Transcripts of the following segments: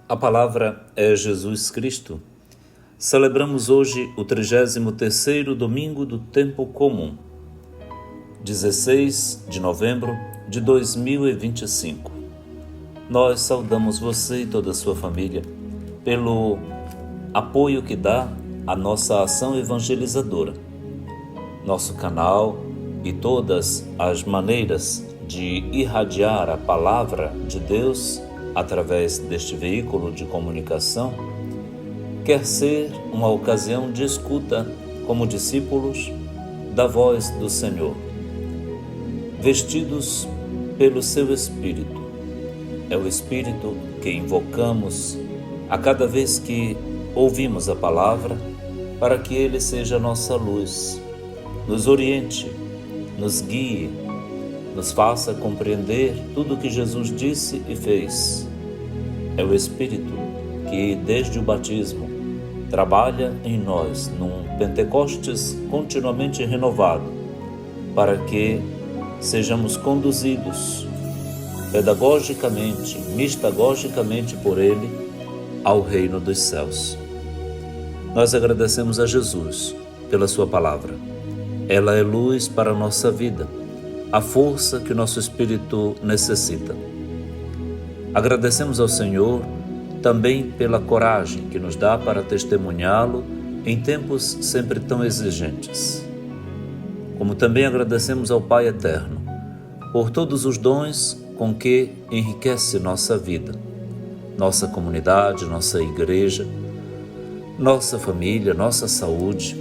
A palavra é Jesus Cristo. Celebramos hoje o 33º domingo do tempo comum, 16 de novembro de 2025. Nós saudamos você e toda a sua família pelo apoio que dá à nossa ação evangelizadora. Nosso canal e todas as maneiras de irradiar a palavra de Deus através deste veículo de comunicação quer ser uma ocasião de escuta como discípulos da voz do Senhor, vestidos pelo seu Espírito. É o Espírito que invocamos a cada vez que ouvimos a palavra, para que Ele seja nossa luz, nos oriente, nos guie, nos faça compreender tudo o que Jesus disse e fez. É o Espírito que, desde o batismo, trabalha em nós num Pentecostes continuamente renovado, para que sejamos conduzidos pedagogicamente, mistagogicamente por Ele ao reino dos céus. Nós agradecemos a Jesus pela sua palavra. Ela é luz para a nossa vida, a força que nosso espírito necessita. Agradecemos ao Senhor também pela coragem que nos dá para testemunhá-lo em tempos sempre tão exigentes. Como também agradecemos ao Pai Eterno por todos os dons com que enriquece nossa vida, nossa comunidade, nossa igreja, nossa família, nossa saúde,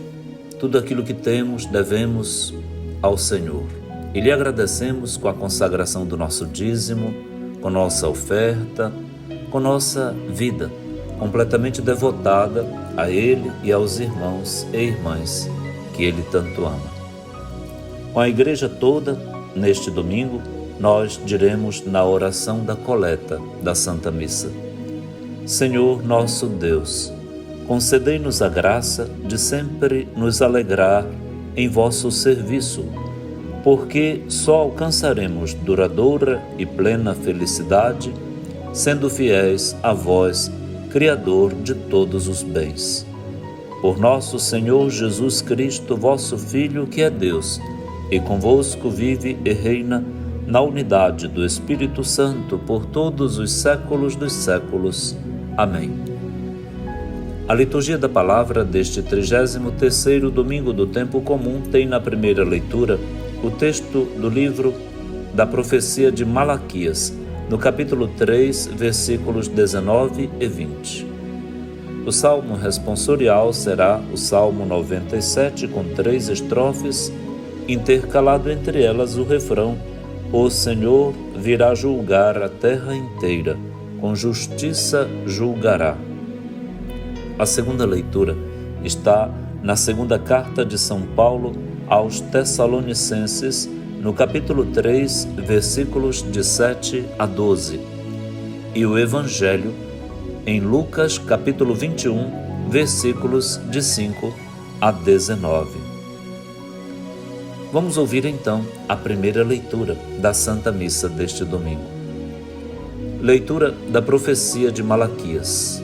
tudo aquilo que temos devemos ao Senhor. E lhe agradecemos com a consagração do nosso dízimo, com nossa oferta, com nossa vida completamente devotada a Ele e aos irmãos e irmãs que Ele tanto ama. Com a igreja toda, neste domingo, nós diremos na oração da coleta da Santa Missa: Senhor nosso Deus, concedei-nos a graça de sempre nos alegrar em vosso serviço, porque só alcançaremos duradoura e plena felicidade, sendo fiéis a vós, Criador de todos os bens. Por nosso Senhor Jesus Cristo, vosso Filho, que é Deus, e convosco vive e reina na unidade do Espírito Santo por todos os séculos dos séculos. Amém. A liturgia da palavra deste 33º domingo do tempo comum tem na primeira leitura o texto do livro da profecia de Malaquias, no capítulo 3, versículos 19 e 20. O salmo responsorial será o Salmo 97, com 3 estrofes, intercalado entre elas o refrão: O Senhor virá julgar a terra inteira, com justiça julgará. A segunda leitura está na segunda carta de São Paulo aos Tessalonicenses, no capítulo 3, versículos de 7 a 12, e o Evangelho em Lucas, capítulo 21, versículos de 5 a 19. Vamos ouvir então a primeira leitura da Santa Missa deste domingo. Leitura da profecia de Malaquias.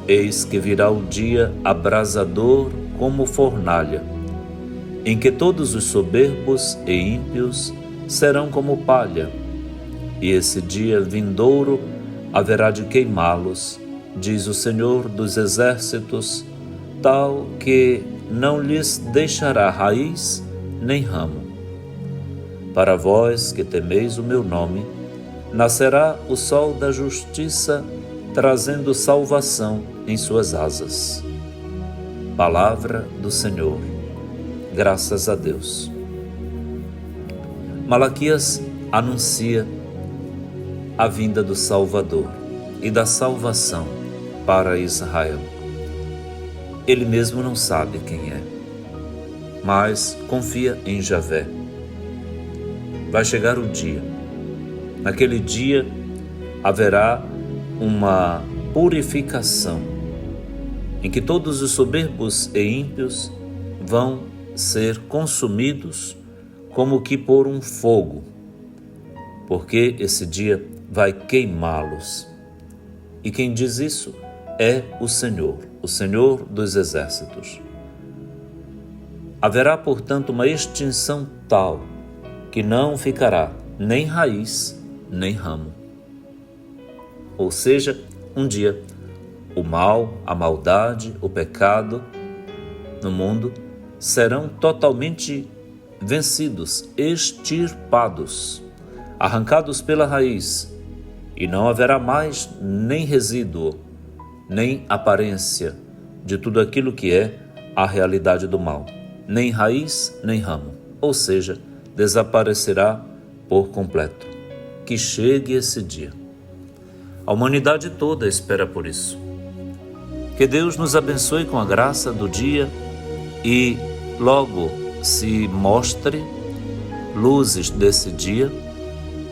Eis que virá o dia abrasador como fornalha, em que todos os soberbos e ímpios serão como palha, e esse dia vindouro haverá de queimá-los, diz o Senhor dos Exércitos, tal que não lhes deixará raiz nem ramo. Para vós que temeis o meu nome, nascerá o sol da justiça, trazendo salvação em suas asas. Palavra do Senhor. Graças a Deus. Malaquias anuncia a vinda do Salvador e da salvação para Israel. Ele mesmo não sabe quem é, mas confia em Javé. Vai chegar o dia. Naquele dia haverá uma purificação, em que todos os soberbos e ímpios vão ser consumidos como que por um fogo, porque esse dia vai queimá-los. E quem diz isso é o Senhor dos Exércitos. Haverá, portanto, uma extinção tal que não ficará nem raiz, nem ramo. Ou seja, um dia, o mal, a maldade, o pecado no mundo serão totalmente vencidos, extirpados, arrancados pela raiz, e não haverá mais nem resíduo, nem aparência de tudo aquilo que é a realidade do mal, nem raiz, nem ramo, ou seja, desaparecerá por completo. Que chegue esse dia. A humanidade toda espera por isso. Que Deus nos abençoe com a graça do dia e logo se mostre luzes desse dia,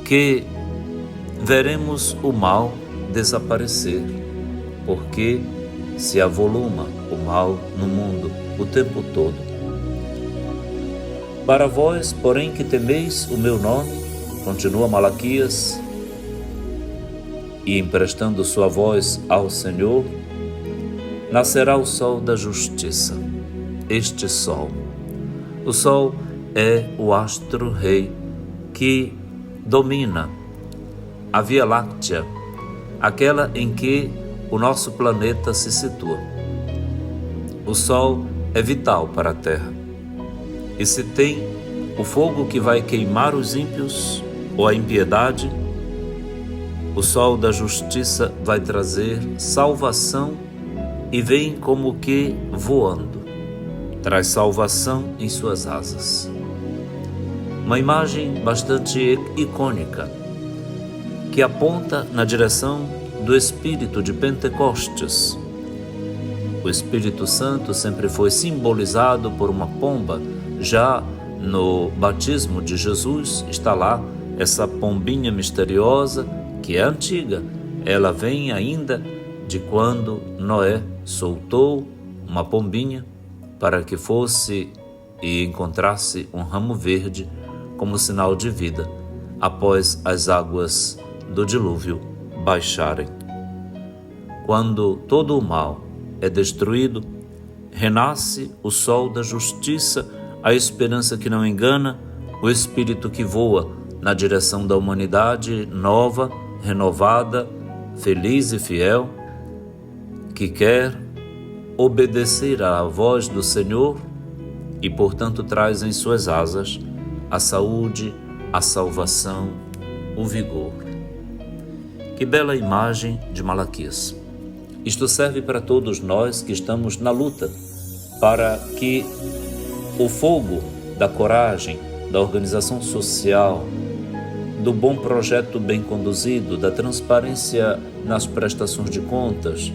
que veremos o mal desaparecer, porque se avoluma o mal no mundo o tempo todo. Para vós, porém, que temeis o meu nome, continua Malaquias, e emprestando sua voz ao Senhor, nascerá o sol da justiça. Este sol. O sol é o astro-rei que domina a Via Láctea, aquela em que o nosso planeta se situa. O sol é vital para a Terra. E se tem o fogo que vai queimar os ímpios ou a impiedade, o sol da justiça vai trazer salvação e vem como que voando. Traz salvação em suas asas. Uma imagem bastante icônica, que aponta na direção do Espírito de Pentecostes. O Espírito Santo sempre foi simbolizado por uma pomba. Já no batismo de Jesus está lá essa pombinha misteriosa que é antiga. Ela vem ainda de quando Noé soltou uma pombinha para que fosse e encontrasse um ramo verde como sinal de vida após as águas do dilúvio baixarem. Quando todo o mal é destruído, renasce o sol da justiça, a esperança que não engana, o Espírito que voa na direção da humanidade nova, renovada, feliz e fiel, que quer obedecer à voz do Senhor e, portanto, traz em suas asas a saúde, a salvação, o vigor. Que bela imagem de Malaquias. Isto serve para todos nós que estamos na luta, para que o fogo da coragem, da organização social, do bom projeto bem conduzido, da transparência nas prestações de contas,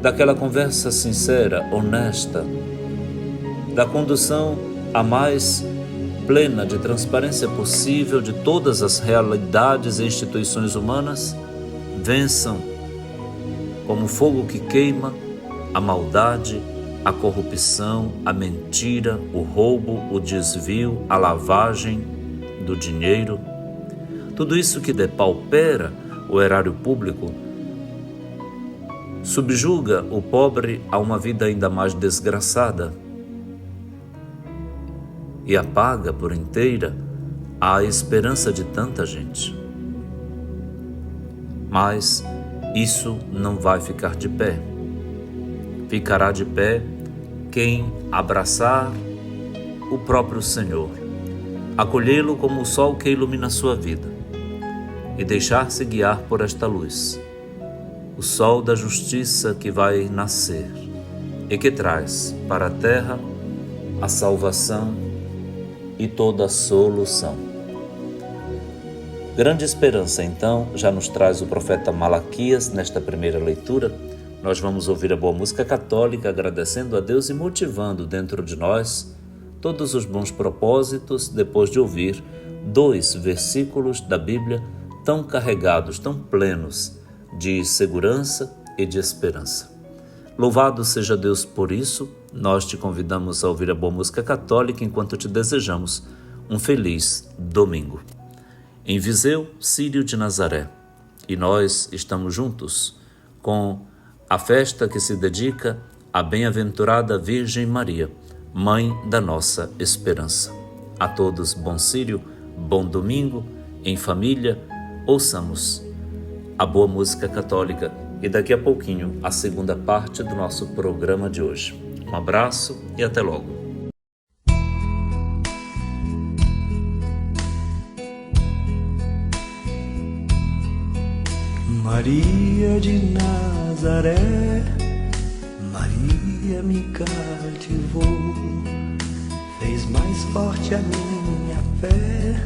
daquela conversa sincera, honesta, da condução a mais plena de transparência possível de todas as realidades e instituições humanas, vençam como fogo que queima a maldade, a corrupção, a mentira, o roubo, o desvio, a lavagem do dinheiro, tudo isso que depaupera o erário público, subjuga o pobre a uma vida ainda mais desgraçada e apaga por inteira a esperança de tanta gente. Mas isso não vai ficar de pé. Ficará de pé quem abraçar o próprio Senhor, acolhê-lo como o sol que ilumina a sua vida e deixar-se guiar por esta luz, o sol da justiça que vai nascer e que traz para a terra a salvação e toda a solução. Grande esperança, então, já nos traz o profeta Malaquias nesta primeira leitura. Nós vamos ouvir a boa música católica, agradecendo a Deus e motivando dentro de nós todos os bons propósitos, depois de ouvir 2 versículos da Bíblia tão carregados, tão plenos de segurança e de esperança. Louvado seja Deus por isso. Nós te convidamos a ouvir a boa música católica enquanto te desejamos um feliz domingo. Em Viseu, Círio de Nazaré. e nós estamos juntos com a festa que se dedica à bem-aventurada Virgem Maria, Mãe da nossa esperança. A todos, bom Círio, bom domingo, em família, ouçamos a boa música católica e daqui a pouquinho a segunda parte do nosso programa de hoje. Um abraço e até logo. Maria de Nazaré, Maria me cativou, fez mais forte a minha fé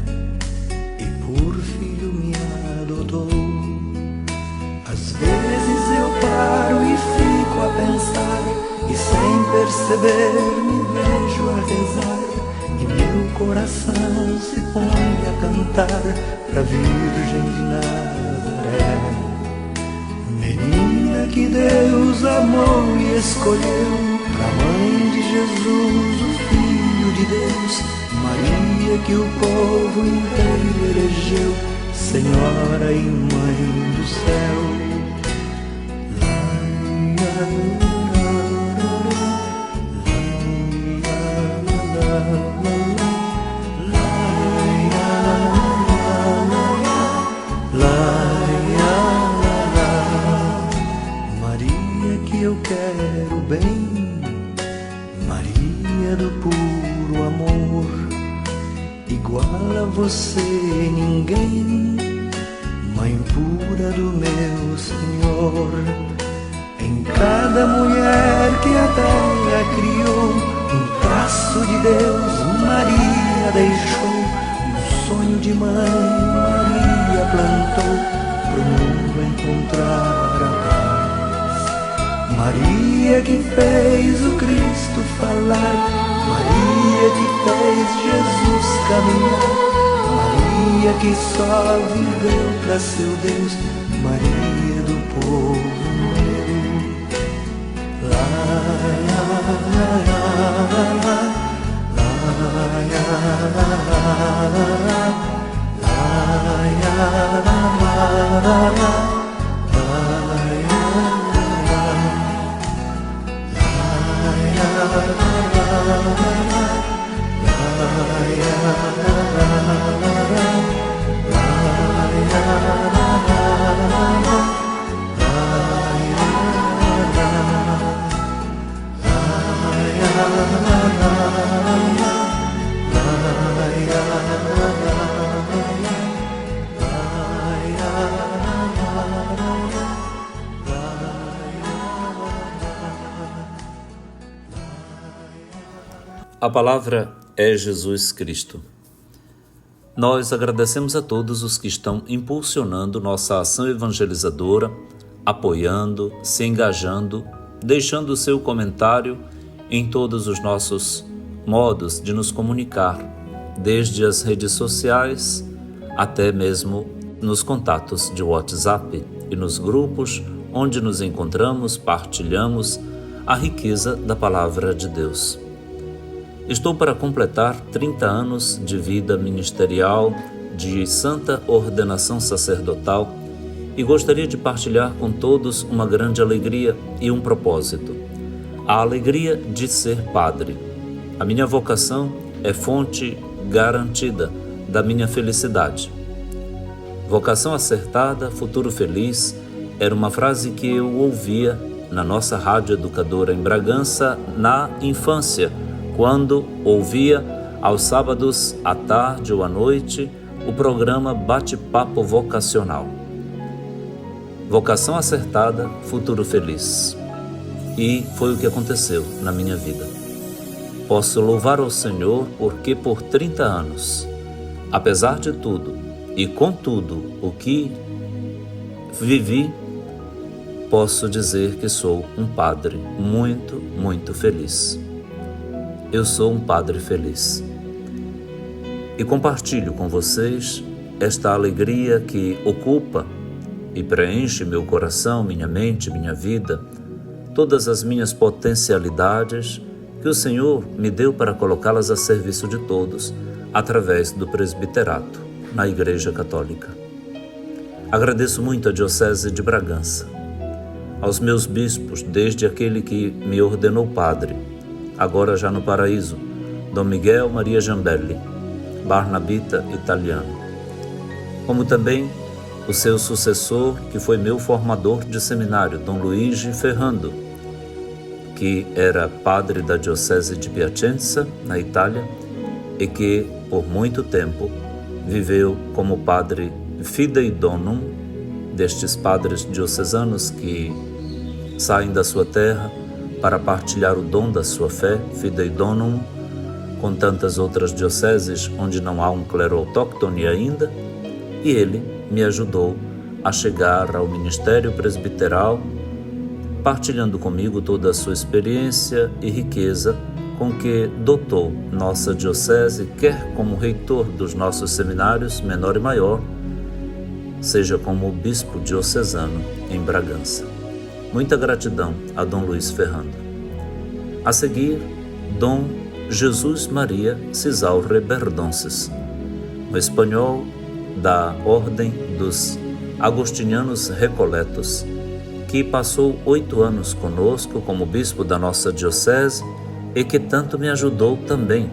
e por filho me adotou. Às vezes eu paro e fico a pensar e sem perceber me vejo a rezar e meu coração se põe a cantar pra Virgem de Nazaré. Menina que Deus amou e escolheu pra Mãe de Jesus, o Filho de Deus, Maria que o povo inteiro elegeu, Senhora e Mãe do céu. Eu quero bem, Maria do puro amor, igual a você ninguém, Mãe pura do meu Senhor. Em cada mulher que a terra criou, um traço de Deus Maria deixou, um sonho de mãe Maria plantou, pro mundo encontrar a paz. Maria que fez o Cristo falar, Maria que fez Jesus caminhar, Maria que só viveu pra seu Deus, Maria do povo meu. Lá, lá, lá, lá, lá, A palavra é Jesus Cristo. Nós agradecemos a todos os que estão impulsionando nossa ação evangelizadora, apoiando, se engajando, deixando o seu comentário em todos os nossos modos de nos comunicar, desde as redes sociais até mesmo nos contatos de WhatsApp e nos grupos onde nos encontramos, partilhamos a riqueza da Palavra de Deus. Estou para completar 30 anos de vida ministerial, de santa ordenação sacerdotal e gostaria de partilhar com todos uma grande alegria e um propósito. A alegria de ser padre. A minha vocação é fonte garantida da minha felicidade. Vocação acertada, futuro feliz, era uma frase que eu ouvia na nossa rádio educadora em Bragança na infância, quando ouvia aos sábados à tarde ou à noite o programa Bate-Papo Vocacional. Vocação acertada, futuro feliz. E foi o que aconteceu na minha vida. Posso louvar ao Senhor porque por 30 anos, apesar de tudo e com tudo o que vivi, posso dizer que sou um padre muito, muito feliz. Eu sou um padre feliz. E compartilho com vocês esta alegria que ocupa e preenche meu coração, minha mente, minha vida, todas as minhas potencialidades que o Senhor me deu para colocá-las a serviço de todos, através do presbiterato na Igreja Católica. Agradeço muito a Diocese de Bragança, aos meus bispos, desde aquele que me ordenou padre, agora já no paraíso, Dom Miguel Maria Jambelli, barnabita italiano, como também o seu sucessor, que foi meu formador de seminário, Dom Luigi Ferrando, que era padre da Diocese de Piacenza, na Itália, e que, por muito tempo, viveu como padre fidei donum destes padres diocesanos que saem da sua terra para partilhar o dom da sua fé, fidei donum, com tantas outras dioceses onde não há um clero autóctone ainda, e ele me ajudou a chegar ao ministério presbiteral, partilhando comigo toda a sua experiência e riqueza com que dotou nossa diocese, quer como reitor dos nossos seminários, menor e maior, seja como bispo diocesano em Bragança. Muita gratidão a Dom Luís Ferrando. A seguir, Dom Jesus Maria Cisaure Berdonces, um espanhol da Ordem dos Agostinianos Recoletos, que passou 8 anos conosco como bispo da nossa diocese e que tanto me ajudou também,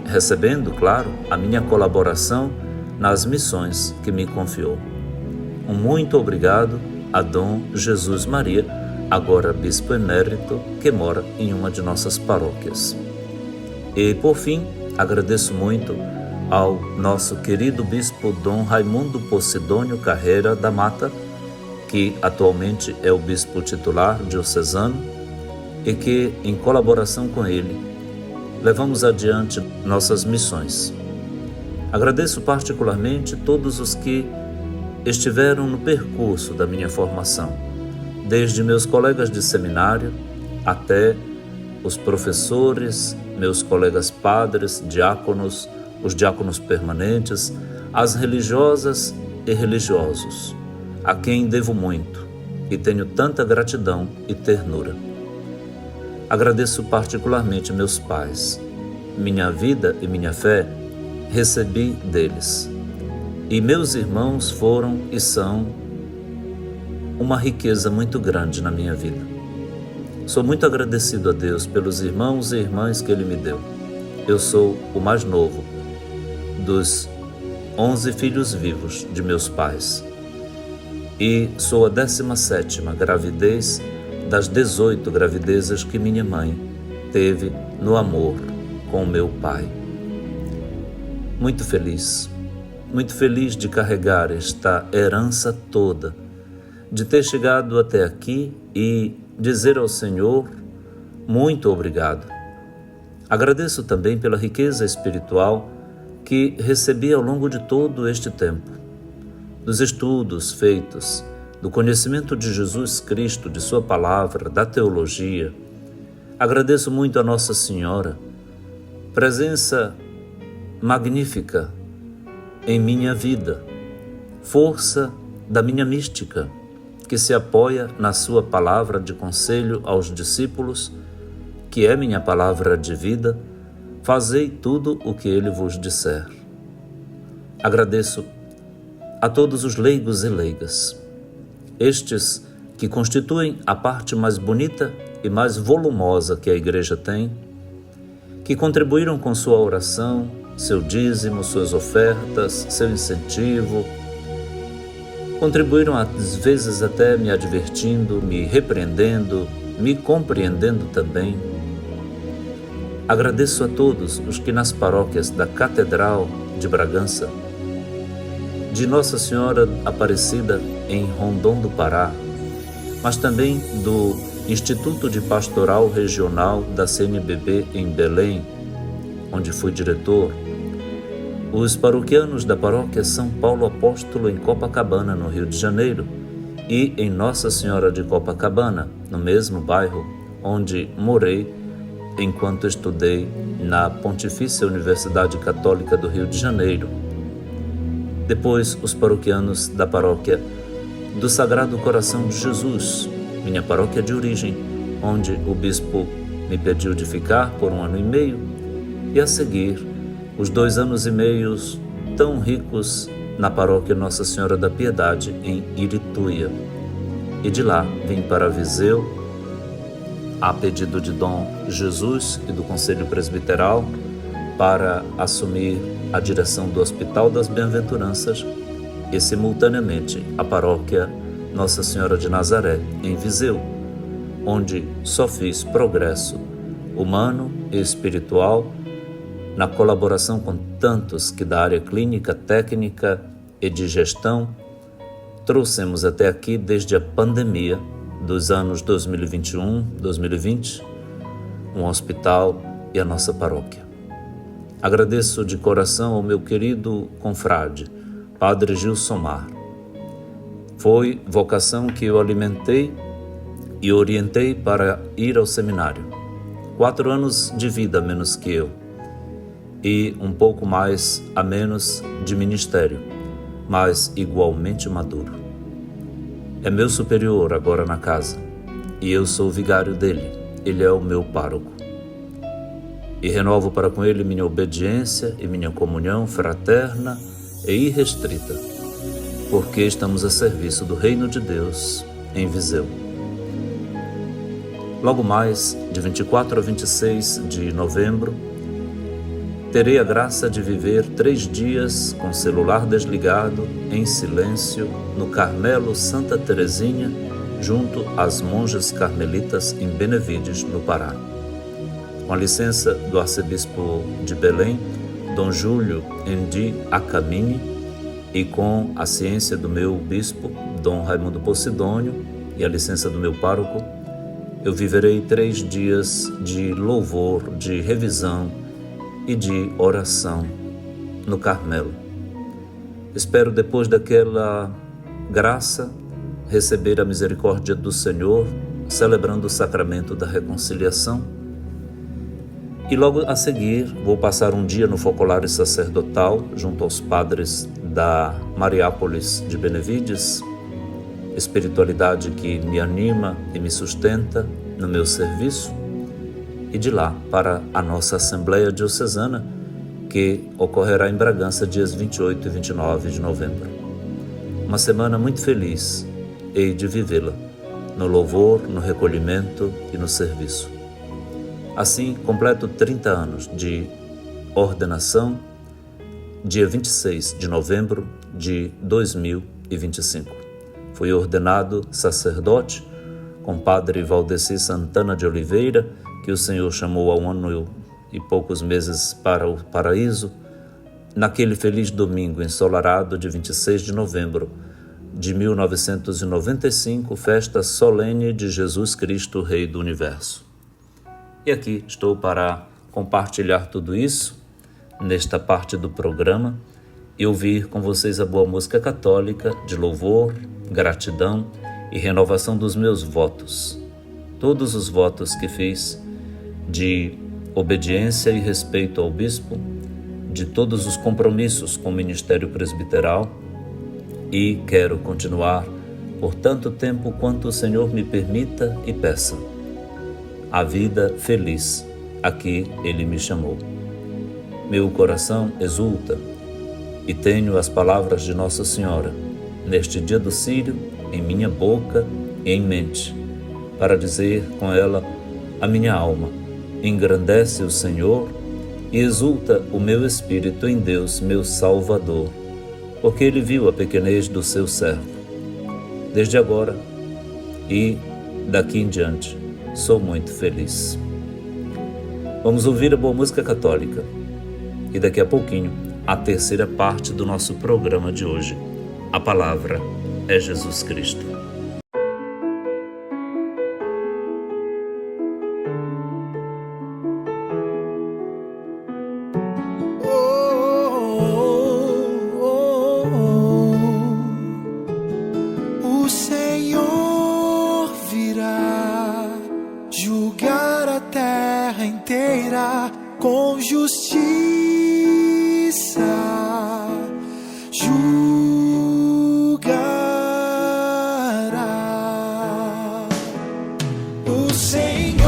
recebendo, claro, a minha colaboração nas missões que me confiou. Um muito obrigado a Dom Jesus Maria, agora bispo emérito, que mora em uma de nossas paróquias. E, por fim, agradeço muito ao nosso querido bispo Dom Raimundo Posidônio Carreira da Mata, que atualmente é o bispo titular diocesano, e que, em colaboração com ele, levamos adiante nossas missões. Agradeço particularmente todos os que estiveram no percurso da minha formação, desde meus colegas de seminário até os professores, meus colegas padres, diáconos, os diáconos permanentes, as religiosas e religiosos, a quem devo muito e tenho tanta gratidão e ternura. Agradeço particularmente meus pais. Minha vida e minha fé recebi deles. E meus irmãos foram e são uma riqueza muito grande na minha vida. Sou muito agradecido a Deus pelos irmãos e irmãs que Ele me deu. Eu sou o mais novo dos 11 filhos vivos de meus pais. E sou a 17ª gravidez das 18 gravidezes que minha mãe teve no amor com meu pai. Muito feliz de carregar esta herança toda, de ter chegado até aqui e dizer ao Senhor muito obrigado. Agradeço também pela riqueza espiritual que recebi ao longo de todo este tempo, dos estudos feitos, do conhecimento de Jesus Cristo, de Sua Palavra, da teologia. Agradeço muito a Nossa Senhora, presença magnífica em minha vida, força da minha mística, que se apoia na Sua palavra de conselho aos discípulos, que é minha palavra de vida. Fazei tudo o que Ele vos disser. Agradeço a todos os leigos e leigas, estes que constituem a parte mais bonita e mais volumosa que a Igreja tem, que contribuíram com sua oração, seu dízimo, suas ofertas, seu incentivo, contribuíram às vezes até me advertindo, me repreendendo, me compreendendo também. Agradeço a todos os que nas paróquias da Catedral de Bragança, de Nossa Senhora Aparecida em Rondon do Pará, mas também do Instituto de Pastoral Regional da CNBB em Belém, onde fui diretor, os paroquianos da paróquia São Paulo Apóstolo em Copacabana, no Rio de Janeiro, e em Nossa Senhora de Copacabana, no mesmo bairro onde morei enquanto estudei na Pontifícia Universidade Católica do Rio de Janeiro. Depois, os paroquianos da paróquia do Sagrado Coração de Jesus, minha paróquia de origem, onde o bispo me pediu de ficar por 1 ano e meio, e a seguir, os 2 anos e meio tão ricos na paróquia Nossa Senhora da Piedade, em Irituia. E de lá vim para Viseu, a pedido de Dom Jesus e do Conselho Presbiteral, para assumir a direção do Hospital das Bem-aventuranças e, simultaneamente, a paróquia Nossa Senhora de Nazaré, em Viseu, onde só fiz progresso humano e espiritual na colaboração com tantos que da área clínica, técnica e de gestão trouxemos até aqui desde a pandemia dos anos 2021, 2020, um hospital e a nossa paróquia. Agradeço de coração ao meu querido confrade, Padre Gilson Mar. Foi vocação que eu alimentei e orientei para ir ao seminário. 4 anos de vida a menos que eu, e um pouco mais a menos de ministério, mas igualmente maduro. É meu superior agora na casa, e eu sou o vigário dele, ele é o meu pároco. E renovo para com ele minha obediência e minha comunhão fraterna e irrestrita, porque estamos a serviço do Reino de Deus em Viseu. Logo mais, de 24 a 26 de novembro, terei a graça de viver 3 dias com o celular desligado, em silêncio, no Carmelo Santa Teresinha, junto às monjas carmelitas em Benevides, no Pará. Com a licença do arcebispo de Belém, Dom Júlio Endi Acamini, e com a ciência do meu bispo, Dom Raimundo Posidônio, e a licença do meu pároco, eu viverei 3 dias de louvor, de revisão e de oração no Carmelo. Espero, depois daquela graça, receber a misericórdia do Senhor, celebrando o sacramento da reconciliação. E logo a seguir vou passar um dia no focolário sacerdotal junto aos padres da Mariápolis de Benevides, espiritualidade que me anima e me sustenta no meu serviço, e de lá para a nossa Assembleia Diocesana, que ocorrerá em Bragança dias 28 e 29 de novembro. Uma semana muito feliz, hei de vivê-la, no louvor, no recolhimento e no serviço. Assim, completo 30 anos de ordenação, dia 26 de novembro de 2025. Fui ordenado sacerdote com Padre Valdeci Santana de Oliveira, que o Senhor chamou há 1 ano e poucos meses para o paraíso, naquele feliz domingo ensolarado de 26 de novembro de 1995, festa solene de Jesus Cristo, Rei do Universo. E aqui estou para compartilhar tudo isso, nesta parte do programa, e ouvir com vocês a boa música católica de louvor, gratidão e renovação dos meus votos. Todos os votos que fiz de obediência e respeito ao bispo, de todos os compromissos com o ministério presbiteral, e quero continuar por tanto tempo quanto o Senhor me permita e peça. A vida feliz a que Ele me chamou. Meu coração exulta e tenho as palavras de Nossa Senhora, neste dia do Círio, em minha boca e em mente, para dizer com ela a minha alma: engrandece o Senhor e exulta o meu espírito em Deus, meu Salvador, porque Ele viu a pequenez do seu servo. Desde agora e daqui em diante, sou muito feliz. Vamos ouvir a boa música católica e daqui a pouquinho a terceira parte do nosso programa de hoje. A palavra é Jesus Cristo. O Senhor virá julgar a terra inteira com justiça. Julgará. O Senhor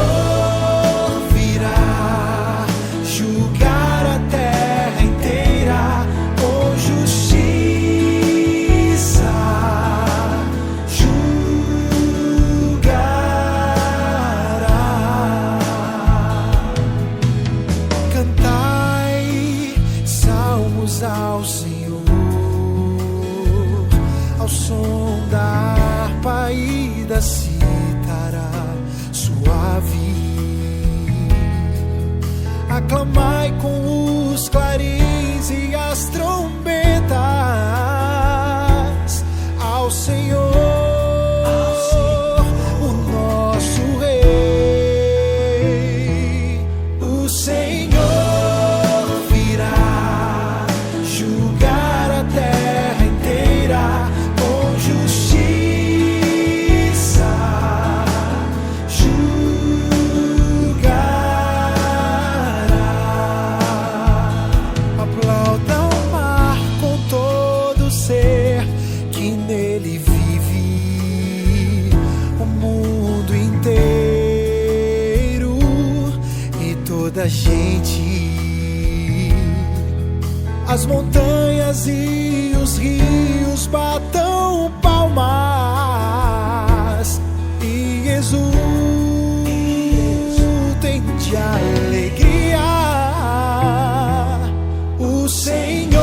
virá julgar a terra inteira com justiça. saída citará suave. Aclamai com os clarins e as trombetas ao Senhor, o nosso Rei. O Senhor virá julgar a terra inteira com justiça. Aplauda o mar com todo ser que nele vive, o mundo inteiro e toda a gente. As montanhas e os rios batam palmas e exultem de alegria. O Senhor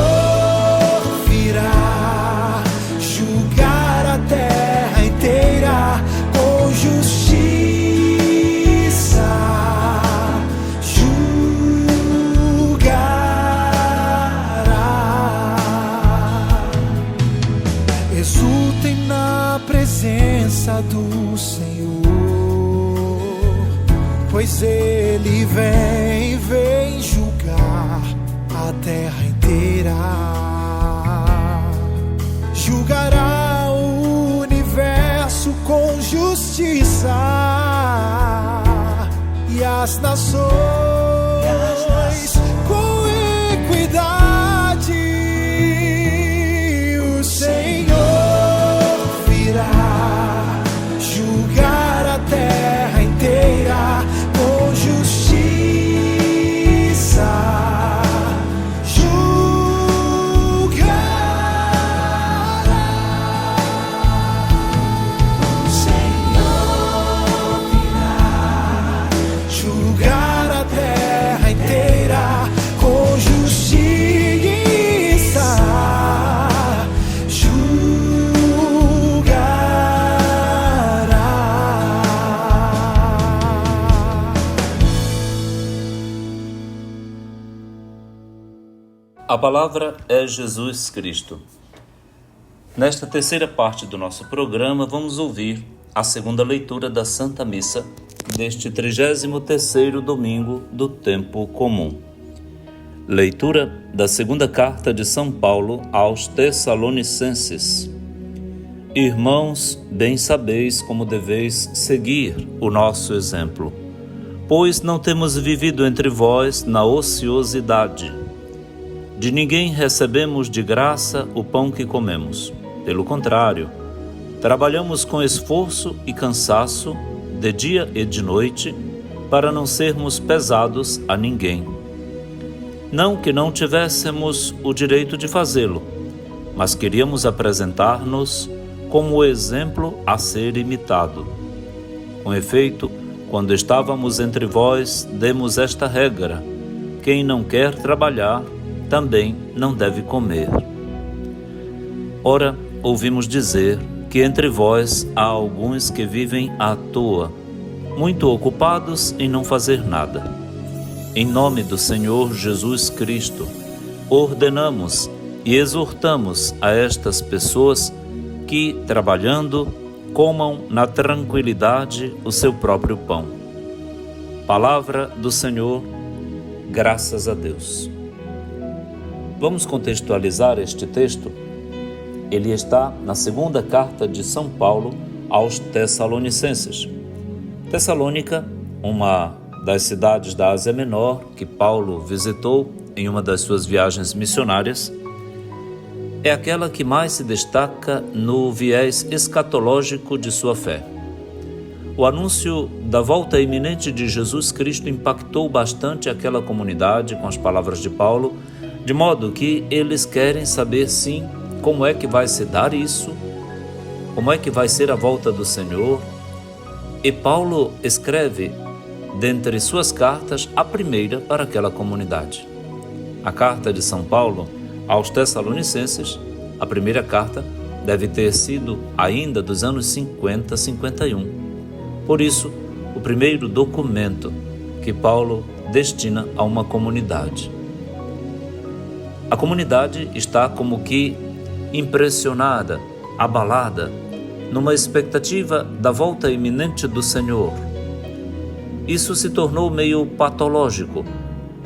virá julgar a terra inteira com justiça. Julgará. Exultem na presença do Senhor, pois Ele vem julgar a terra inteira. Julgará o universo com justiça e as nações com equidade. O Senhor virá julgar a terra inteira com justiça. A palavra é Jesus Cristo. Nesta terceira parte do nosso programa, vamos ouvir a segunda leitura da Santa Missa deste 33º domingo do Tempo Comum. Leitura da segunda carta de São Paulo aos Tessalonicenses. Irmãos, bem sabeis como deveis seguir o nosso exemplo, pois não temos vivido entre vós na ociosidade. De ninguém recebemos de graça o pão que comemos. Pelo contrário, trabalhamos com esforço e cansaço, de dia e de noite, para não sermos pesados a ninguém. Não que não tivéssemos o direito de fazê-lo, mas queríamos apresentar-nos como o exemplo a ser imitado. Com efeito, quando estávamos entre vós, demos esta regra: quem não quer trabalhar, também não deve comer. Ora, ouvimos dizer que entre vós há alguns que vivem à toa, muito ocupados em não fazer nada. Em nome do Senhor Jesus Cristo, ordenamos e exortamos a estas pessoas que, trabalhando, comam na tranquilidade o seu próprio pão. Palavra do Senhor, graças a Deus. Vamos contextualizar este texto. Ele está na segunda carta de São Paulo aos Tessalonicenses. Tessalônica, uma das cidades da Ásia Menor que Paulo visitou em uma das suas viagens missionárias, é aquela que mais se destaca no viés escatológico de sua fé. O anúncio da volta iminente de Jesus Cristo impactou bastante aquela comunidade com as palavras de Paulo, de modo que eles querem saber, sim, como é que vai se dar isso, como é que vai ser a volta do Senhor. E Paulo escreve, dentre suas cartas, a primeira para aquela comunidade. A carta de São Paulo aos Tessalonicenses, a primeira carta, deve ter sido ainda dos anos 50, 51. Por isso, o primeiro documento que Paulo destina a uma comunidade. A comunidade está como que impressionada, abalada, numa expectativa da volta iminente do Senhor. Isso se tornou meio patológico,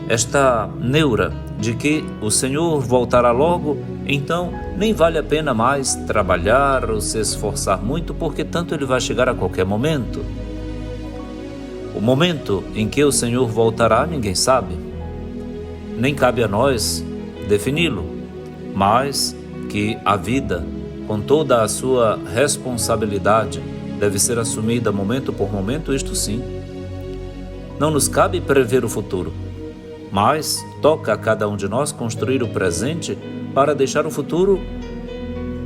esta neura de que o Senhor voltará logo, então nem vale a pena mais trabalhar ou se esforçar muito, porque tanto ele vai chegar a qualquer momento. O momento em que o Senhor voltará, ninguém sabe. Nem cabe a nós defini-lo, mas que a vida, com toda a sua responsabilidade, deve ser assumida momento por momento, isto sim. Não nos cabe prever o futuro, mas toca a cada um de nós construir o presente para deixar o futuro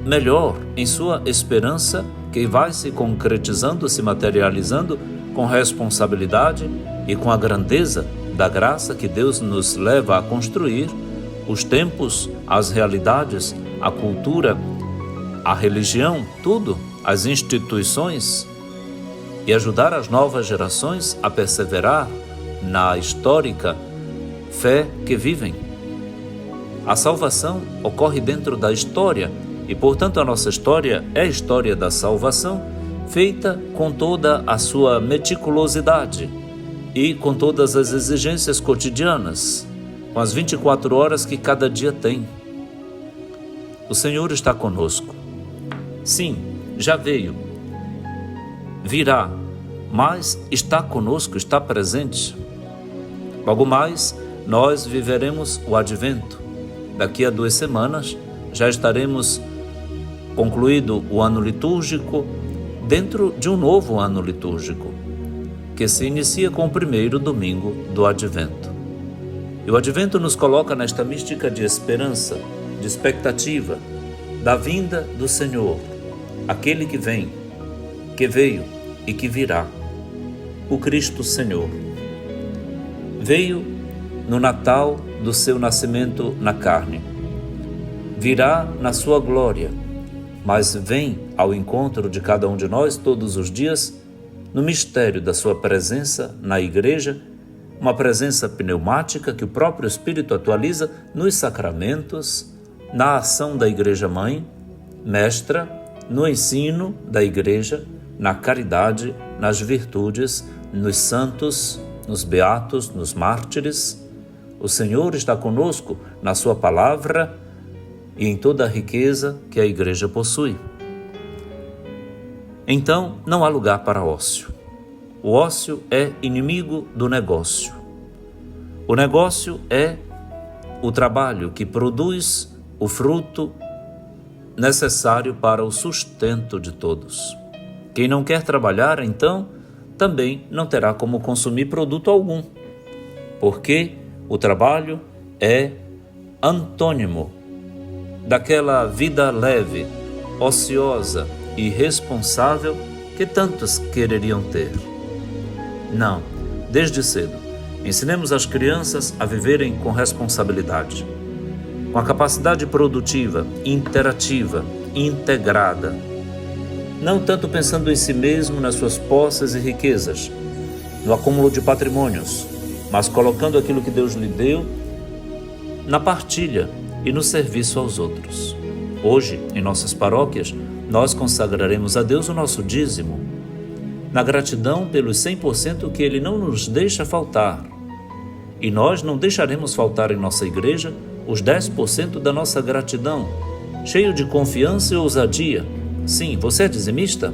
melhor em sua esperança, que vai se concretizando, se materializando com responsabilidade e com a grandeza da graça que Deus nos leva a construir os tempos, as realidades, a cultura, a religião, tudo, as instituições, e ajudar as novas gerações a perseverar na histórica fé que vivem. A salvação ocorre dentro da história e, portanto, a nossa história é a história da salvação, feita com toda a sua meticulosidade e com todas as exigências cotidianas, com as 24 horas que cada dia tem. O Senhor está conosco. Sim, já veio, virá, mas está conosco, está presente. Logo mais, nós viveremos o Advento. Daqui a 2 semanas, já estaremos concluído o ano litúrgico, dentro de um novo ano litúrgico, que se inicia com o primeiro domingo do Advento. E o Advento nos coloca nesta mística de esperança, de expectativa, da vinda do Senhor, aquele que vem, que veio e que virá, o Cristo Senhor. Veio no Natal do seu nascimento na carne, virá na sua glória, mas vem ao encontro de cada um de nós todos os dias no mistério da sua presença na igreja, uma presença pneumática que o próprio Espírito atualiza nos sacramentos, na ação da Igreja Mãe, mestra, no ensino da Igreja, na caridade, nas virtudes, nos santos, nos beatos, nos mártires. O Senhor está conosco na sua palavra e em toda a riqueza que a Igreja possui. Então, não há lugar para ócio. O ócio é inimigo do negócio. O negócio é o trabalho que produz o fruto necessário para o sustento de todos. Quem não quer trabalhar, então, também não terá como consumir produto algum, porque o trabalho é antônimo daquela vida leve, ociosa e irresponsável que tantos quereriam ter. Não, desde cedo, ensinemos as crianças a viverem com responsabilidade, com a capacidade produtiva, interativa, integrada, não tanto pensando em si mesmo, nas suas posses e riquezas, no acúmulo de patrimônios, mas colocando aquilo que Deus lhe deu na partilha e no serviço aos outros. Hoje, em nossas paróquias, nós consagraremos a Deus o nosso dízimo, na gratidão pelos 100% que Ele não nos deixa faltar. E nós não deixaremos faltar em nossa igreja os 10% da nossa gratidão, cheio de confiança e ousadia. Sim, você é dizimista?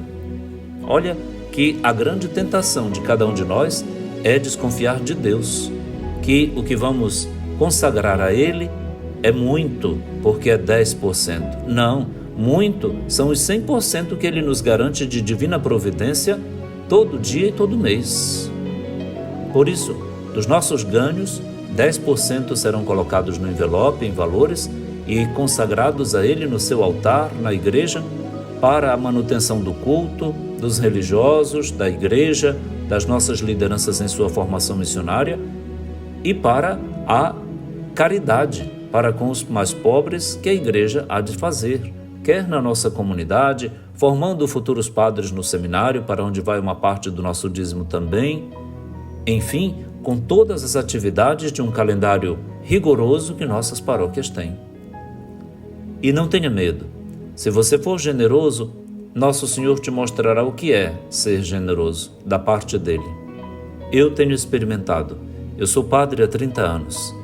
Olha que a grande tentação de cada um de nós é desconfiar de Deus, que o que vamos consagrar a Ele é muito, porque é 10%. Não, muito são os 100% que Ele nos garante de divina providência todo dia e todo mês. Por isso, dos nossos ganhos, 10% serão colocados no envelope em valores e consagrados a Ele no seu altar, na igreja, para a manutenção do culto, dos religiosos, da igreja, das nossas lideranças em sua formação missionária e para a caridade, para com os mais pobres que a igreja há de fazer, quer na nossa comunidade, formando futuros padres no seminário, para onde vai uma parte do nosso dízimo também. Enfim, com todas as atividades de um calendário rigoroso que nossas paróquias têm. E não tenha medo. Se você for generoso, Nosso Senhor te mostrará o que é ser generoso da parte dele. Eu tenho experimentado. Eu sou padre há 30 anos.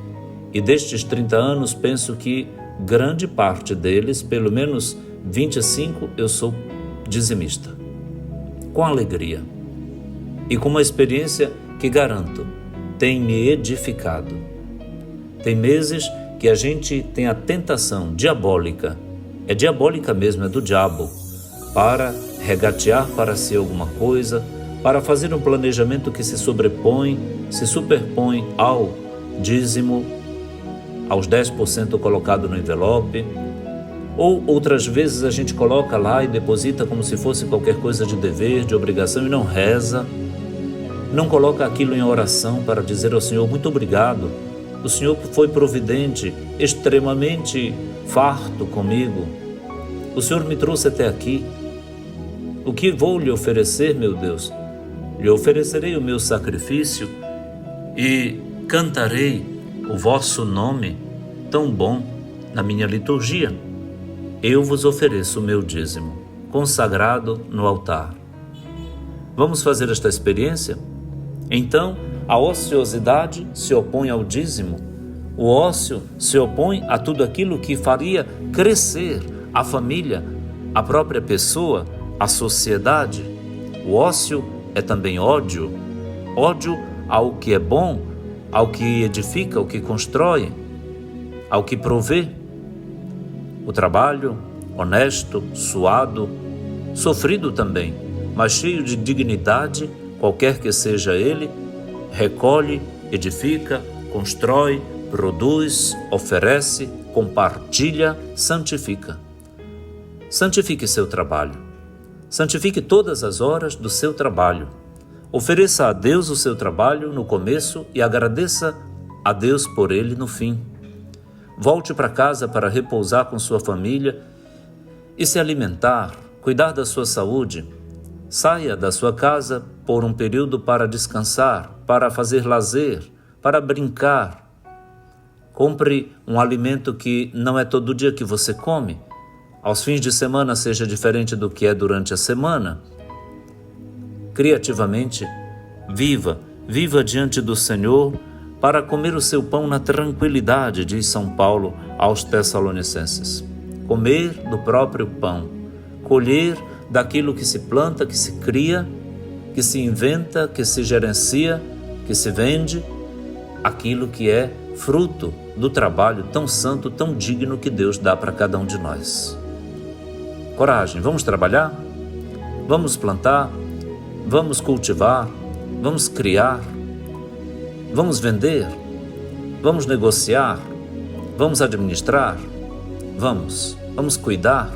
E destes 30 anos, penso que grande parte deles, pelo menos 25, eu sou dizimista. Com alegria. E com uma experiência que garanto, tem me edificado. Tem meses que a gente tem a tentação diabólica, é diabólica mesmo, é do diabo, para regatear para si alguma coisa, para fazer um planejamento que se superpõe ao dízimo, aos 10% colocado no envelope, ou outras vezes a gente coloca lá e deposita como se fosse qualquer coisa de dever, de obrigação, e não reza, não coloca aquilo em oração para dizer ao Senhor, muito obrigado, o Senhor foi providente, extremamente farto comigo, o Senhor me trouxe até aqui. O que vou lhe oferecer, meu Deus? Lhe oferecerei o meu sacrifício e cantarei o vosso nome tão bom na minha liturgia. Eu vos ofereço o meu dízimo, consagrado no altar. Vamos fazer esta experiência? Então, a ociosidade se opõe ao dízimo. O ócio se opõe a tudo aquilo que faria crescer a família, a própria pessoa, a sociedade. O ócio é também ódio. Ódio ao que é bom, ao que edifica, ao que constrói, ao que provê. O trabalho, honesto, suado, sofrido também, mas cheio de dignidade, qualquer que seja ele, recolhe, edifica, constrói, produz, oferece, compartilha, santifica. Santifique seu trabalho. Santifique todas as horas do seu trabalho. Ofereça a Deus o seu trabalho no começo e agradeça a Deus por ele no fim. Volte para casa para repousar com sua família e se alimentar, cuidar da sua saúde. Saia da sua casa por um período para descansar, para fazer lazer, para brincar. Compre um alimento que não é todo dia que você come. Aos fins de semana seja diferente do que é durante a semana. Criativamente, viva diante do Senhor para comer o seu pão na tranquilidade, diz São Paulo aos Tessalonicenses. Comer do próprio pão, colher daquilo que se planta, que se cria, que se inventa, que se gerencia, que se vende, aquilo que é fruto do trabalho tão santo, tão digno que Deus dá para cada um de nós. Coragem, vamos trabalhar? Vamos plantar? Vamos cultivar? Vamos criar? Vamos vender? Vamos negociar? Vamos administrar? Vamos cuidar?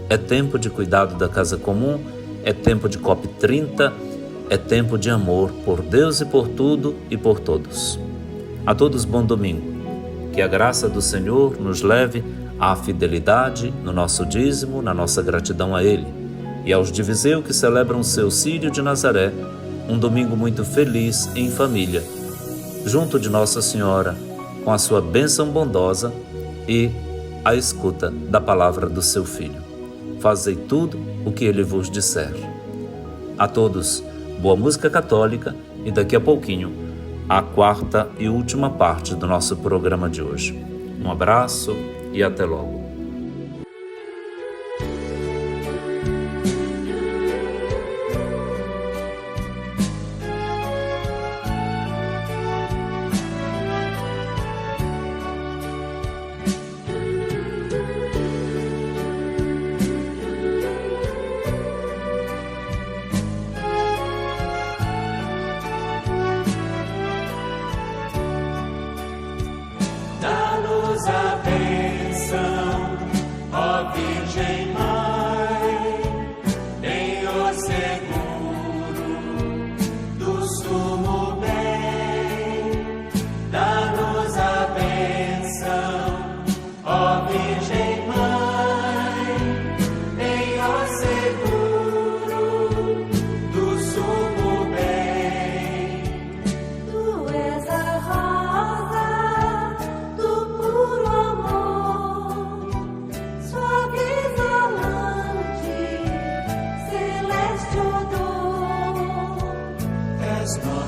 É tempo de cuidado da casa comum, é tempo de COP30, é tempo de amor por Deus e por tudo e por todos. A todos bom domingo. Que a graça do Senhor nos leve à fidelidade no nosso dízimo, na nossa gratidão a Ele. E aos de Viseu que celebram o seu Círio de Nazaré, um domingo muito feliz em família, junto de Nossa Senhora, com a sua bênção bondosa e a escuta da palavra do seu Filho. Fazei tudo o que Ele vos disser. A todos, boa música católica e daqui a pouquinho, a quarta e última parte do nosso programa de hoje. Um abraço e até logo. Dá-nos a bênção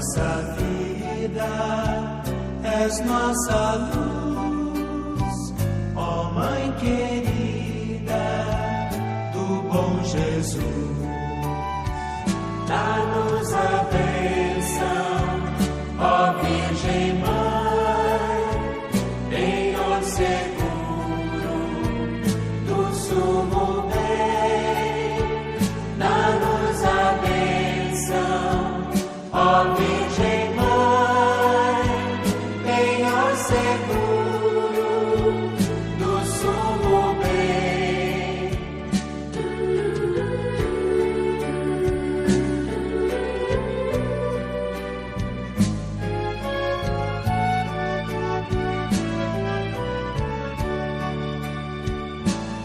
nossa vida, és nossa luz, ó Mãe querida do bom Jesus. Dá-nos a bênção, ó Virgem Mãe, Penhor seguro do sumo bem. Dá-nos a bênção, ó Virgem Mãe, Penhor seguro do sumo bem.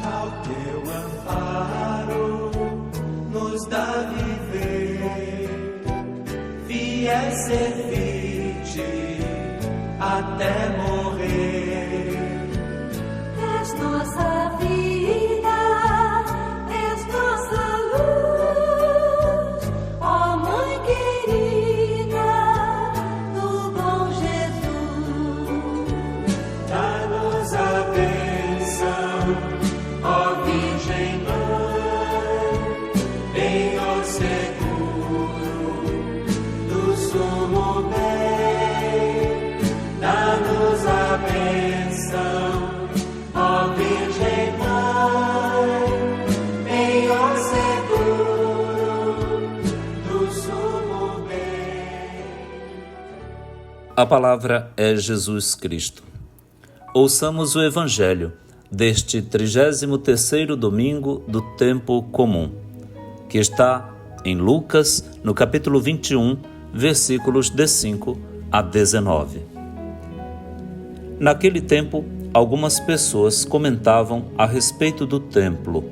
Ao teu amparo nos dá viver, fiel servir-te até morrer. És nossa vida, és nossa luz, ó Mãe querida do bom Jesus. Dá-nos a bênção, ó Virgem Mãe, Penhor seguro do sumo bem. Dá-nos a bênção, ó Virgem Mãe, Penhor seguro do sumo bem. A palavra é Jesus Cristo. Ouçamos o Evangelho deste 33º domingo do tempo comum, que está em Lucas, no capítulo 21, versículos de 5 a 19. Naquele tempo, algumas pessoas comentavam a respeito do templo,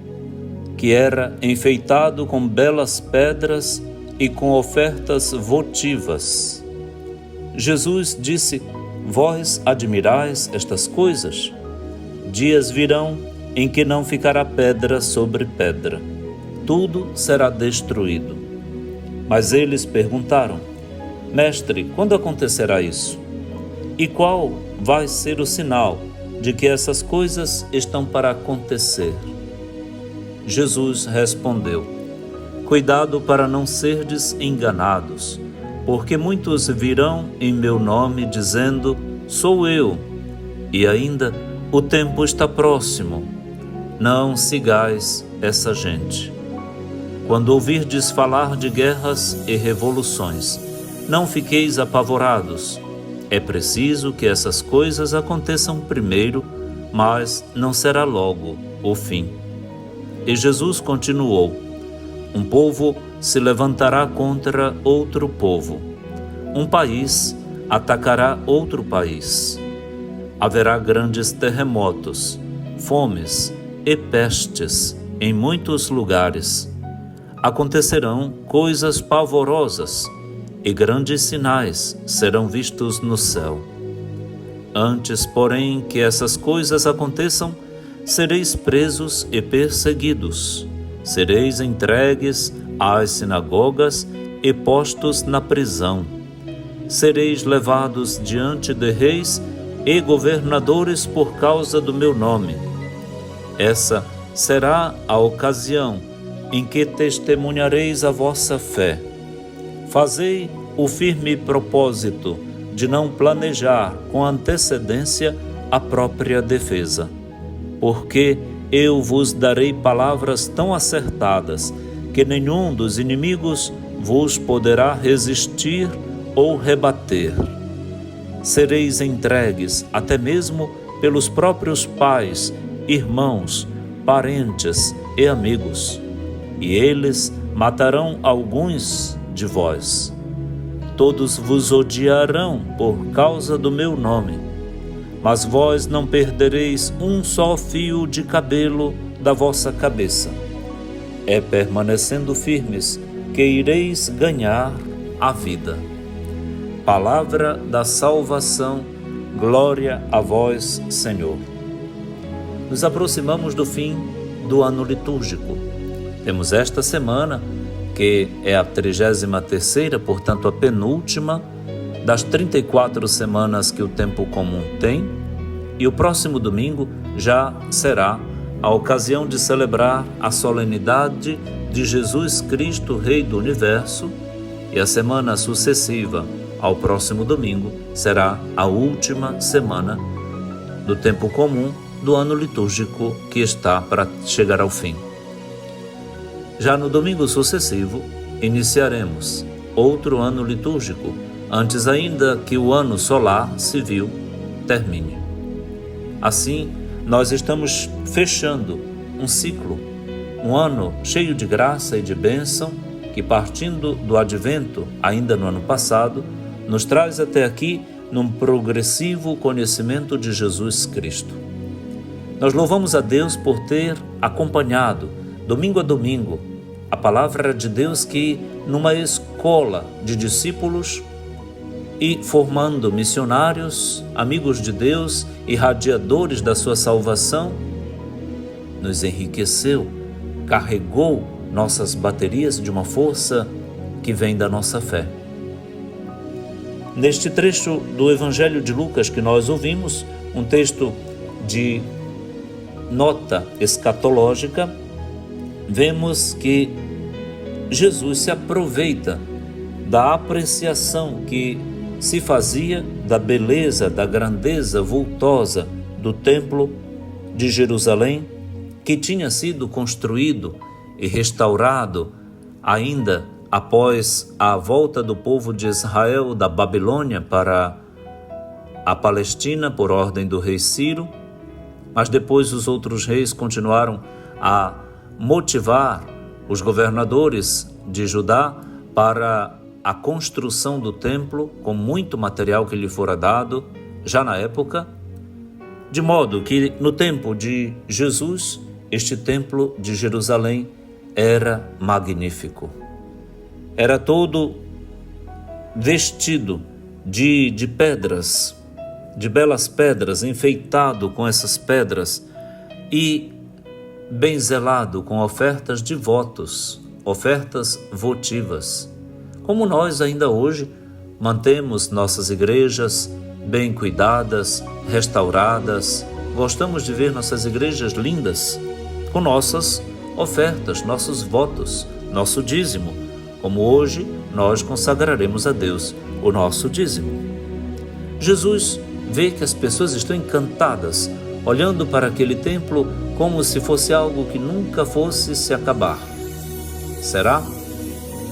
que era enfeitado com belas pedras e com ofertas votivas. Jesus disse: Vós admirais estas coisas? Dias virão em que não ficará pedra sobre pedra. Tudo será destruído. Mas eles perguntaram: Mestre, quando acontecerá isso? E qual vai ser o sinal de que essas coisas estão para acontecer? Jesus respondeu: Cuidado para não serdes enganados, porque muitos virão em meu nome dizendo: Sou eu, e ainda o tempo está próximo. Não sigais essa gente. Quando ouvirdes falar de guerras e revoluções, não fiqueis apavorados. É preciso que essas coisas aconteçam primeiro, mas não será logo o fim. E Jesus continuou: Um povo se levantará contra outro povo. Um país atacará outro país. Haverá grandes terremotos, fomes e pestes em muitos lugares. Acontecerão coisas pavorosas e grandes sinais serão vistos no céu. Antes, porém, que essas coisas aconteçam, sereis presos e perseguidos. Sereis entregues às sinagogas e postos na prisão. Sereis levados diante de reis e governadores por causa do meu nome. Essa será a ocasião em que testemunhareis a vossa fé. Fazei o firme propósito de não planejar com antecedência a própria defesa, porque eu vos darei palavras tão acertadas que nenhum dos inimigos vos poderá resistir ou rebater. Sereis entregues até mesmo pelos próprios pais, irmãos, parentes e amigos, e eles matarão alguns de vós. Todos vos odiarão por causa do meu nome, mas vós não perdereis um só fio de cabelo da vossa cabeça. É permanecendo firmes que ireis ganhar a vida. Palavra da salvação, glória a vós, Senhor. Nos aproximamos do fim do ano litúrgico. Temos esta semana que é a 33ª, portanto a penúltima das 34 semanas que o tempo comum tem, e o próximo domingo já será a ocasião de celebrar a solenidade de Jesus Cristo, Rei do Universo, e a semana sucessiva ao próximo domingo será a última semana do tempo comum do ano litúrgico que está para chegar ao fim. Já no domingo sucessivo, iniciaremos outro ano litúrgico, antes ainda que o ano solar civil termine. Assim, nós estamos fechando um ciclo, um ano cheio de graça e de bênção, que partindo do advento, ainda no ano passado, nos traz até aqui num progressivo conhecimento de Jesus Cristo. Nós louvamos a Deus por ter acompanhado, domingo a domingo, a palavra de Deus que, numa escola de discípulos e formando missionários, amigos de Deus e radiadores da sua salvação, nos enriqueceu, carregou nossas baterias de uma força que vem da nossa fé. Neste trecho do Evangelho de Lucas que nós ouvimos, um texto de nota escatológica, vemos que Jesus se aproveita da apreciação que se fazia da beleza, da grandeza vultosa do templo de Jerusalém, que tinha sido construído e restaurado ainda após a volta do povo de Israel da Babilônia para a Palestina por ordem do rei Ciro, mas depois os outros reis continuaram a motivar os governadores de Judá para a construção do templo com muito material que lhe fora dado já na época, de modo que no tempo de Jesus, este templo de Jerusalém era magnífico. Era todo vestido de pedras, de belas pedras, enfeitado com essas pedras e bem zelado com ofertas de votos, ofertas votivas. Como nós ainda hoje mantemos nossas igrejas bem cuidadas, restauradas, gostamos de ver nossas igrejas lindas, com nossas ofertas, nossos votos, nosso dízimo, como hoje nós consagraremos a Deus o nosso dízimo. Jesus vê que as pessoas estão encantadas, olhando para aquele templo como se fosse algo que nunca fosse se acabar. Será?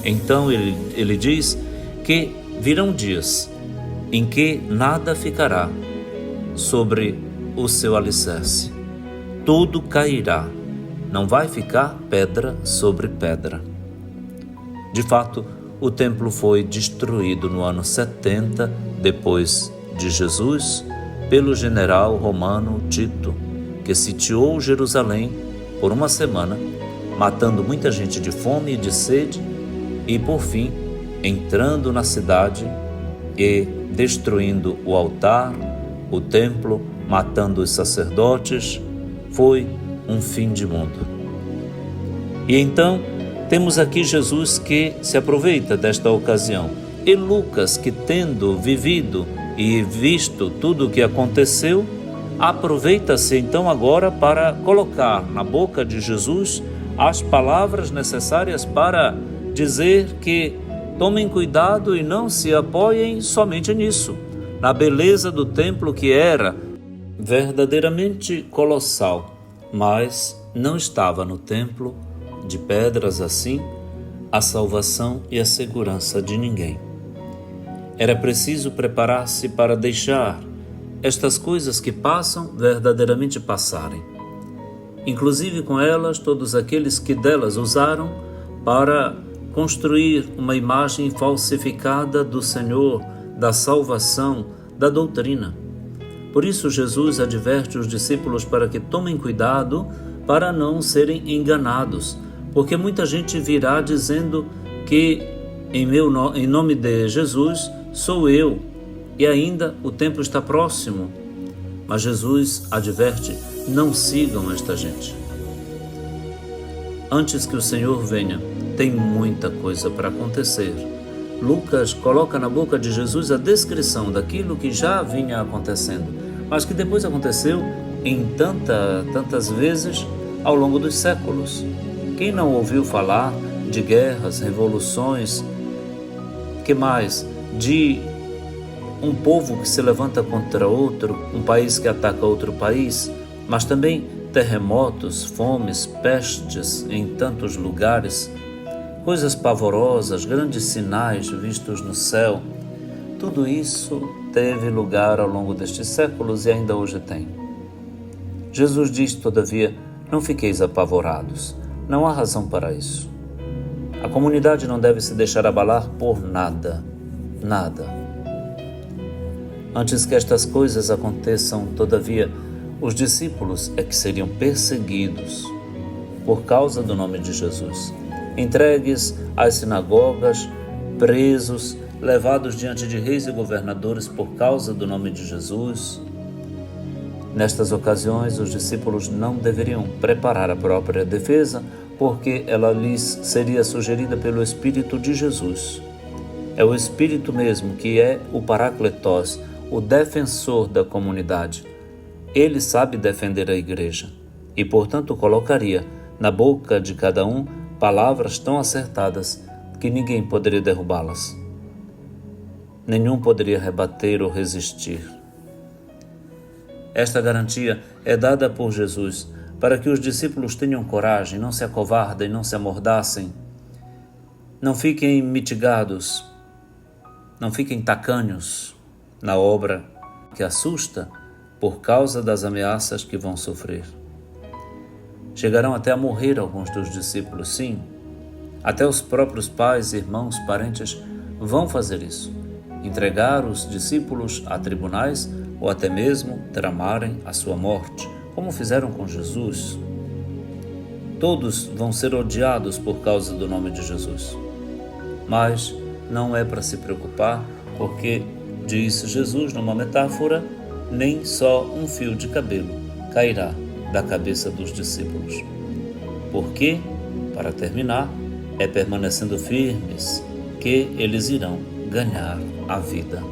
Então ele diz que virão dias em que nada ficará sobre o seu alicerce. Tudo cairá, não vai ficar pedra sobre pedra. De fato, o templo foi destruído no ano 70 depois de Jesus pelo general romano Tito, que sitiou Jerusalém por uma semana, matando muita gente de fome e de sede, e por fim entrando na cidade e destruindo o altar, o templo, matando os sacerdotes. Foi um fim de mundo. E então temos aqui Jesus que se aproveita desta ocasião, e Lucas, que tendo vivido e visto tudo o que aconteceu, aproveita-se então agora para colocar na boca de Jesus as palavras necessárias para dizer que tomem cuidado e não se apoiem somente nisso, na beleza do templo que era verdadeiramente colossal, mas não estava no templo de pedras assim a salvação e a segurança de ninguém. Era preciso preparar-se para deixar estas coisas que passam verdadeiramente passarem, inclusive com elas todos aqueles que delas usaram para construir uma imagem falsificada do Senhor, da salvação, da doutrina. Por isso Jesus adverte os discípulos para que tomem cuidado para não serem enganados, porque muita gente virá dizendo que em nome de Jesus sou eu, e ainda o tempo está próximo. Mas Jesus adverte: não sigam esta gente. antes que o Senhor venha, tem muita coisa para acontecer. Lucas coloca na boca de Jesus a descrição daquilo que já vinha acontecendo, mas que depois aconteceu em tantas vezes ao longo dos séculos. Quem não ouviu falar de guerras, revoluções, que mais? De um povo que se levanta contra outro, um país que ataca outro país, mas também terremotos, fomes, pestes em tantos lugares, coisas pavorosas, grandes sinais vistos no céu. Tudo isso teve lugar ao longo destes séculos e ainda hoje tem. Jesus diz, todavia, não fiqueis apavorados, não há razão para isso. A comunidade não deve se deixar abalar por nada. Antes que estas coisas aconteçam, todavia, os discípulos é que seriam perseguidos por causa do nome de Jesus, entregues às sinagogas, presos, levados diante de reis e governadores por causa do nome de Jesus. Nestas ocasiões, os discípulos não deveriam preparar a própria defesa, porque ela lhes seria sugerida pelo Espírito de Jesus. É o Espírito mesmo que é o Paracletos, o defensor da comunidade. Ele sabe defender a igreja e, portanto, colocaria na boca de cada um palavras tão acertadas que ninguém poderia derrubá-las. Nenhum poderia rebater ou resistir. Esta garantia é dada por Jesus para que os discípulos tenham coragem, não se acovardem, não se amordacem, não fiquem mitigados, não fiquem tacanhos na obra que assusta por causa das ameaças que vão sofrer. Chegarão até a morrer alguns dos discípulos, sim. Até os próprios pais, irmãos, parentes vão fazer isso. Entregar os discípulos a tribunais ou até mesmo tramarem a sua morte, como fizeram com Jesus. Todos vão ser odiados por causa do nome de Jesus. Mas não é para se preocupar, porque, diz Jesus numa metáfora, nem só um fio de cabelo cairá da cabeça dos discípulos. Porque, para terminar, é permanecendo firmes que eles irão ganhar a vida.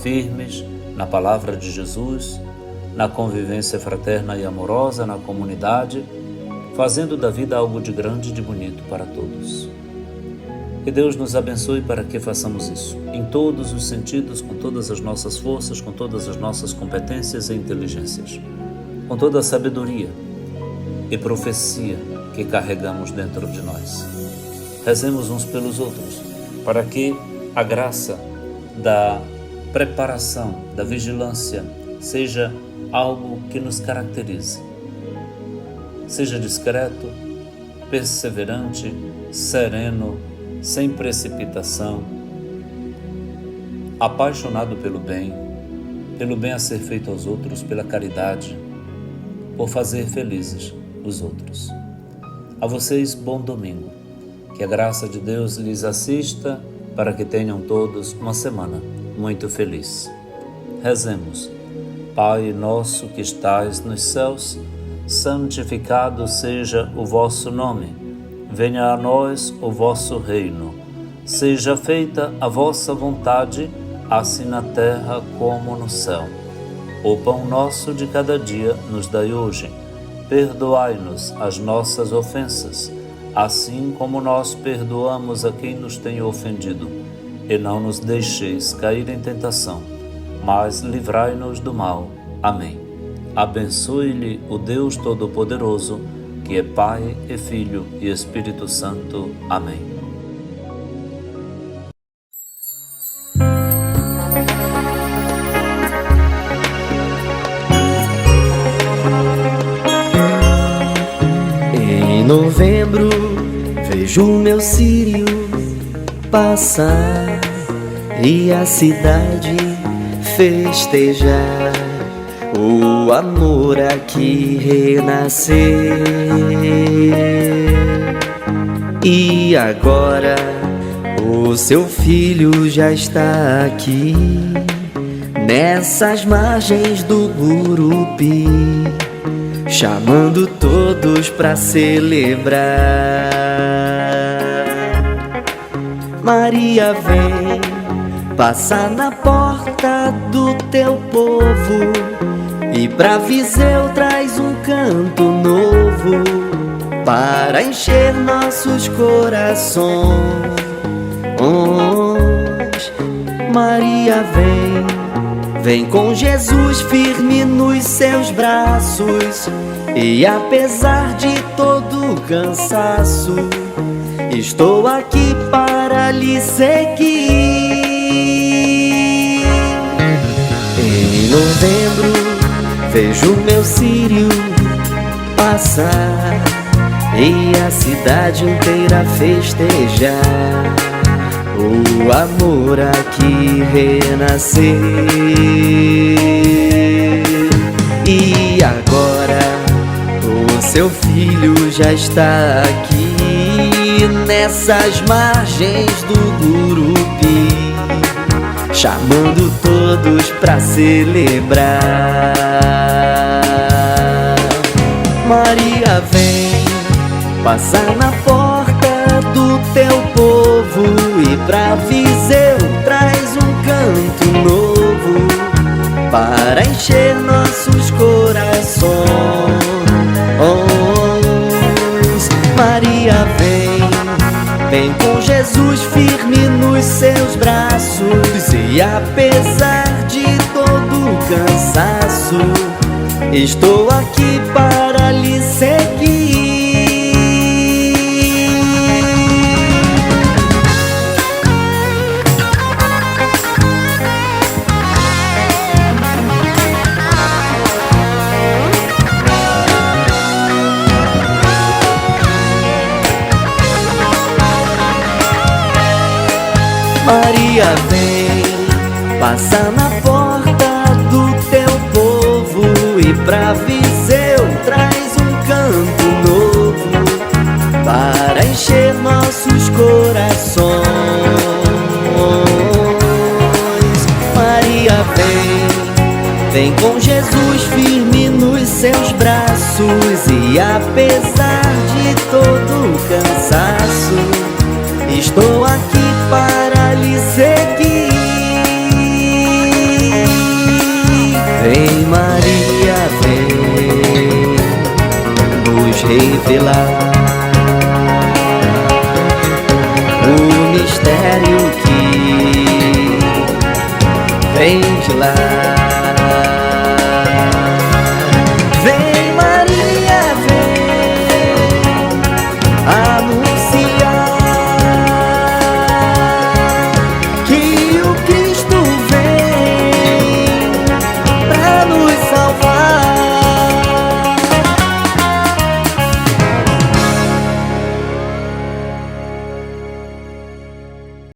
Firmes na palavra de Jesus, na convivência fraterna e amorosa na comunidade, fazendo da vida algo de grande e de bonito para todos. Que Deus nos abençoe para que façamos isso, em todos os sentidos, com todas as nossas forças, com todas as nossas competências e inteligências, com toda a sabedoria e profecia que carregamos dentro de nós. Rezemos uns pelos outros, para que a graça da preparação, da vigilância, seja algo que nos caracterize. Seja discreto, perseverante, sereno, sem precipitação, apaixonado pelo bem a ser feito aos outros, pela caridade, por fazer felizes os outros. A vocês, bom domingo. Que a graça de Deus lhes assista para que tenham todos uma semana muito feliz. Rezemos. Pai nosso que estais nos céus, santificado seja o vosso nome. Venha a nós o vosso reino. Seja feita a vossa vontade, assim na terra como no céu. O pão nosso de cada dia nos dai hoje. Perdoai-nos as nossas ofensas, assim como nós perdoamos a quem nos tem ofendido. E não nos deixeis cair em tentação, mas livrai-nos do mal. Amém. Abençoe-lhe o Deus Todo-Poderoso, que é Pai e Filho e Espírito Santo. Amém. Em novembro vejo meu círio passar e a cidade festejar o amor aqui renascer. E agora o seu filho já está aqui, nessas margens do Gurupi, chamando todos pra celebrar. Maria vem, passa na porta do teu povo, e pra Viseu traz um canto novo para encher nossos corações. Maria vem com Jesus firme nos seus braços, e apesar de todo o cansaço, estou aqui para lhe seguir. Em novembro vejo meu círio passar, e a cidade inteira festejar o amor aqui renascer. E agora o seu filho já está aqui nessas margens do Gurupi, chamando todos pra celebrar. Maria vem, passa na porta do teu povo, e pra Viseu traz um canto novo para encher nossos corações. Maria vem com Jesus firme nos seus braços, e apesar de todo o cansaço, estou aqui para lhe seguir. Maria vem, passa na porta do teu povo, e pra Viseu traz um canto novo para encher nossos corações. Maria vem com Jesus firme nos seus braços, e apesar de todo o cansaço, estou aqui para lhe seguir. Vem Maria, vem nos revelar o mistério que vem de lá.